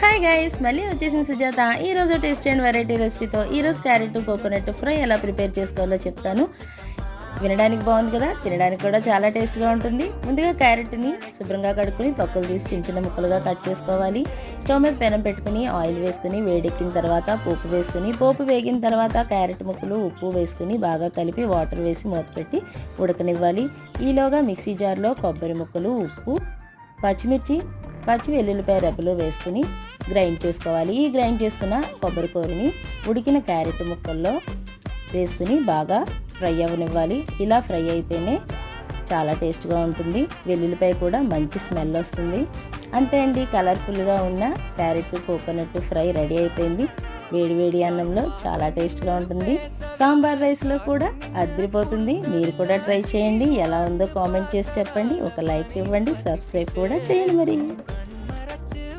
Hi guys, మళ్ళీ వచ్చేసిన సుజాత. ఈరోజు టేస్టీ అండ్ వెరైటీ రెసిపీతో ఈరోజు క్యారెట్ కోకోనట్ ఫ్రై ఎలా ప్రిపేర్ చేసుకోవాలో చెప్తాను. వినడానికి బాగుంది కదా, తినడానికి కూడా చాలా టేస్ట్గా ఉంటుంది. ముందుగా క్యారెట్ని శుభ్రంగా కడుక్కుని తొక్కలు తీసి చిన్న చిన్న ముక్కలుగా కట్ చేసుకోవాలి. స్టవ్ మీద పెనం పెట్టుకుని ఆయిల్ వేసుకుని వేడెక్కిన తర్వాత పోపు వేసుకుని, పోపు వేగిన తర్వాత క్యారెట్ ముక్కలు ఉప్పు వేసుకుని బాగా కలిపి వాటర్ వేసి మూత పెట్టి ఉడకనివ్వాలి. ఈలోగా మిక్సీ జార్లో కొబ్బరి ముక్కలు, ఉప్పు, పచ్చి వెల్లుల్లిపాయ రెబ్బలు వేసుకుని గ్రైండ్ చేసుకోవాలి. ఈ గ్రైండ్ చేసుకున్న కొబ్బరి కూరని ఉడికిన క్యారెట్ ముక్కల్లో వేసుకుని బాగా ఫ్రై అవ్వనివ్వాలి. ఇలా ఫ్రై అయితేనే చాలా టేస్ట్గా ఉంటుంది. వెల్లుల్లిపాయ కూడా మంచి స్మెల్ వస్తుంది. అంతే అండి, కలర్ఫుల్గా ఉన్న క్యారెట్ కోకోనట్ ఫ్రై రెడీ అయిపోయింది. వేడి అన్నంలో చాలా టేస్ట్గా ఉంటుంది. సాంబార్ రైస్లో కూడా అదిరిపోతుంది. మీరు కూడా ట్రై చేయండి. ఎలా ఉందో కామెంట్ చేసి చెప్పండి. ఒక లైక్ ఇవ్వండి, సబ్స్క్రైబ్ కూడా చేయండి మరి.